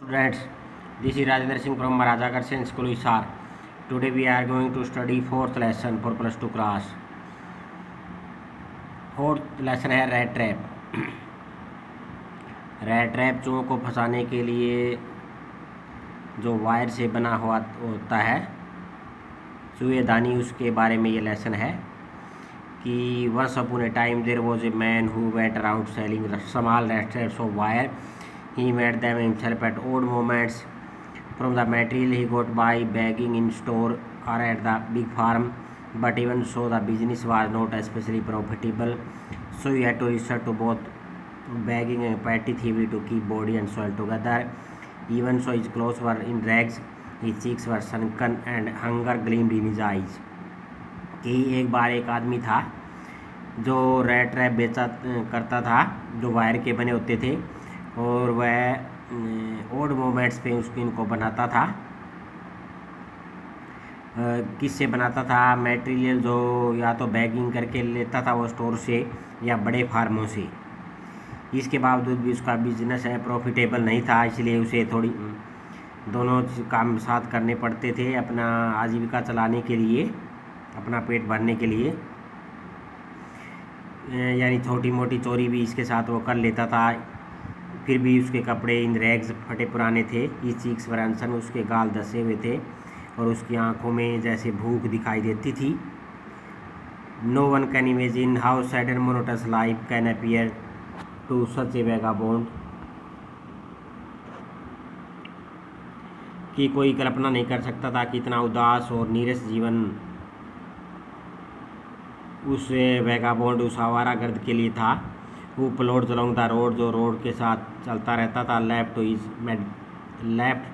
Students, this is Rajendra Singh from Maharaja Agarsen School, Hisar. Today we are going to study fourth lesson for plus 2 class. Fourth lesson है rat trap. Rat trap चूहों को फंसाने के लिए जो wire से बना हुआ होता है चूहेदानी, उसके बारे में ये लेसन है कि once upon a time there was a man who went around selling small rat traps of wire. He made them himself at odd moments from the material he got by begging in store or at the big farm. But even so, the business was not especially profitable. So he had to resort to both begging and petty thievery to keep body and soul together. Even so, his clothes were in rags, his cheeks were sunken, and hunger gleamed in his eyes. कि एक बार एक आदमी था जो rat trap बेचा करता था, जो वायर के बने होते थे, और वह ओड मोमेंट्स पे उसको इनको बनाता था। किससे बनाता था? मटेरियल जो या तो बैगिंग करके लेता था वो स्टोर से या बड़े फार्मों से। इसके बावजूद भी उसका बिजनेस है प्रॉफिटेबल नहीं था, इसलिए उसे थोड़ी दोनों काम साथ करने पड़ते थे अपना आजीविका चलाने के लिए, अपना पेट भरने के लिए। यानी छोटी मोटी चोरी भी इसके साथ वो कर लेता था। फिर भी उसके कपड़े इन रैग्स फटे पुराने थे, ये चीक्स वर अनसन, उसके गाल धसे हुए थे और उसकी आंखों में जैसे भूख दिखाई देती थी। No one can imagine how sad and monotonous life can appear to such a vagabond. कि कोई कल्पना नहीं कर सकता था कि इतना उदास और नीरस जीवन उस वैगाबॉन्ड, उस आवारागर्द के लिए था। वो प्लॉट्स अलोंग द रोड, जो रोड के साथ चलता रहता था, left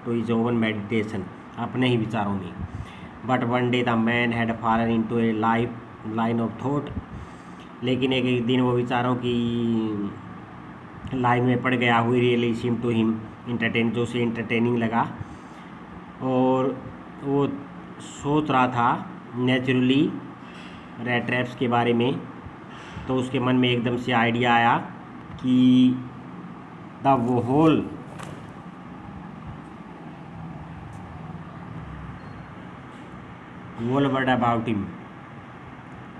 to his own meditation, अपने ही विचारों में। But one day the man had fallen into a line of thought. लेकिन एक दिन वो विचारों की लाइन में पड़ गया। हुई really seem to him entertain, जो उसे इंटरटेनिंग लगा, और वो सोच रहा था नेचुरली रैट ट्रैप्स के बारे में। तो उसके मन में एकदम से आइडिया आया कि the whole world about him,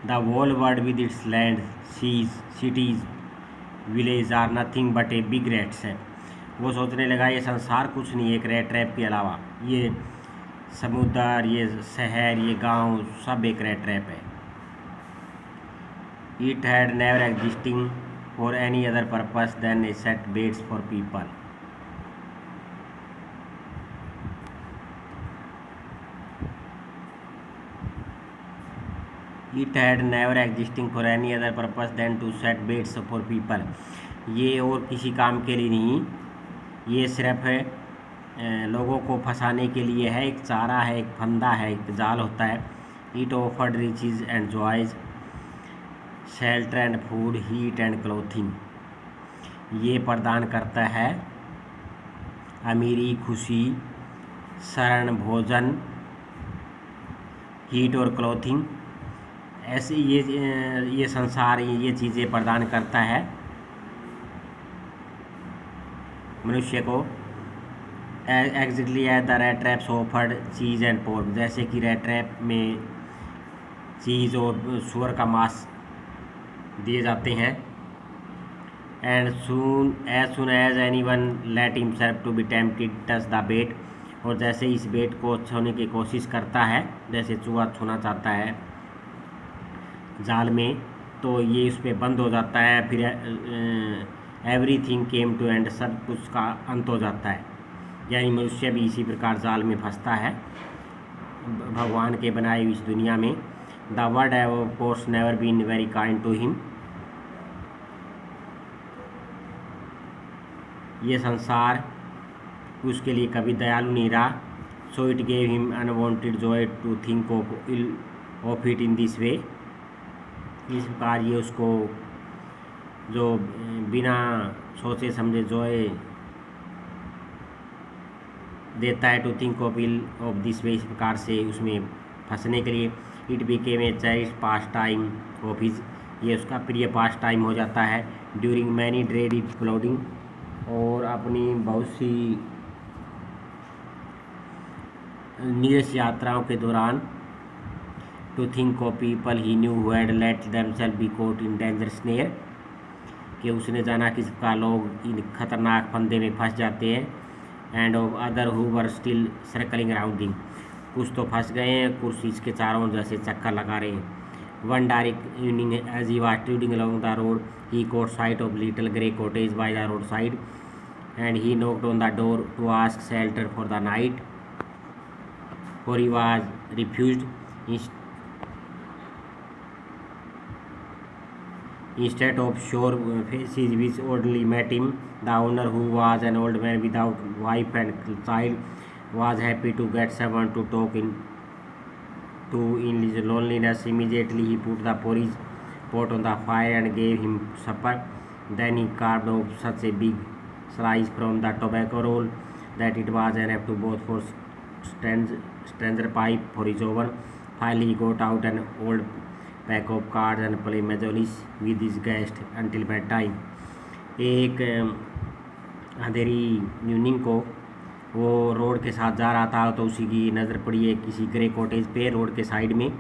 the whole world with its land, seas, cities, village are nothing but a big rat trap. वो सोचने लगा ये संसार कुछ नहीं एक रैट ट्रैप के अलावा, ये समुद्र, ये शहर, ये गांव, सब एक रैट ट्रैप है। It had never existing for any other purpose than a set baits for people. It had never existing for any other purpose than to set baits for people. ये और किसी काम के लिए नहीं, ये सिर्फ लोगों को फंसाने के लिए है। एक चारा है, एक फंदा है, एक जाल होता है। It offered riches and joys, shelter and food, heat and clothing. ये प्रदान करता है अमीरी, खुशी, शरण, भोजन, हीट और क्लोथिंग। ऐसे ये संसार ये चीज़ें प्रदान करता है मनुष्य को। Exactly as the rat traps offered cheese and pork, जैसे कि रैट ट्रैप में चीज़ और सूअर का मांस दिए जाते हैं। And soon as any one let himself to be tempted touch the bait, और जैसे इस बेट को छूने की कोशिश करता है, जैसे चूहा छूना चाहता है जाल में, तो ये उस पर बंद हो जाता है। फिर एवरीथिंग केम टू एंड, सब कुछ का अंत हो जाता है। यानी मनुष्य भी इसी प्रकार जाल में फंसता है भगवान के बनाई हुई इस दुनिया में। The world have of course never been very kind to him. ये संसार उसके लिए कभी दयालु नहीं रहा। So it gave him unwanted joy to think of it in this way. इस प्रकार ये उसको जो बिना सोचे समझे जॉय देता है, to think of this way, इस प्रकार से उसमें फंसने के लिए। It became a cherished pastime of his, ये उसका प्रिय पास टाइम हो जाता है ड्यूरिंग मैनी ड्रेडेड प्लॉडिंग, और अपनी बहुत सी नीरस यात्राओं के दौरान to think of people he knew who had let themselves be caught in danger snare, कि उसने जाना कि सबका लोग इन खतरनाक फंदे में फंस जाते हैं। End of other who were still circling around him, कुछ तो फंस गए हैं, कुछ इसके चारों जैसे चक्कर लगा रहे हैं। One direct evening as he was trading along the road he caught sight of little grey cottage by the roadside and he knocked on the door to ask shelter for the night, for he was refused. Instead of sure faces which oddly met him, the owner, who was an old man without wife and child, was happy to get someone to talk to in his loneliness. Immediately he put the porridge pot on the fire and gave him supper. Then he carved off such a big slice from the tobacco roll that it was enough to both for stranger pipe for his oven. Finally he got out an old pack of cards and played majolies with his guest until bedtime. एक अंधेरी evening को वो road के साथ जा रहा था तो उसी की नज़र पड़ी है किसी ग्रे कॉटेज पे रोड के साइड में।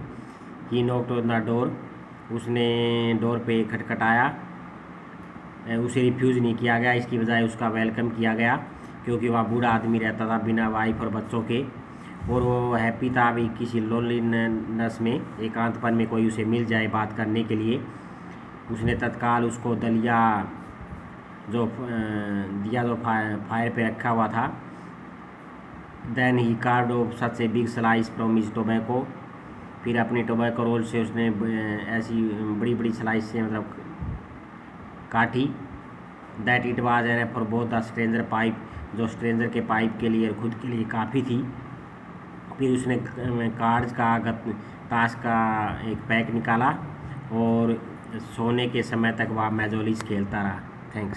ही नॉक्ड ऑन द डोर, उसने डोर पे खटखटाया, उसे रिफ्यूज़ नहीं किया गया, इसकी बजाय उसका वेलकम किया गया क्योंकि वह बूढ़ा आदमी रहता था बिना वाइफ और बच्चों के, और वो हैप्पी था अभी किसी लोनलीनेस में, एकांतपन में कोई उसे मिल जाए बात करने के लिए। उसने तत्काल उसको दलिया जो फायर पे रखा हुआ था। Then he carved off such a big slice from his tobacco, फिर अपनी टोबैको रोल से उसने ऐसी बड़ी बड़ी स्लाइस से मतलब काटी। That it was enough for both the stranger pipe, जो स्ट्रेंजर के पाइप के लिए और खुद के लिए काफ़ी थी। फिर उसने कार्ड्स का ताश का एक पैक निकाला और सोने के समय तक वह मैजोलिस खेलता रहा।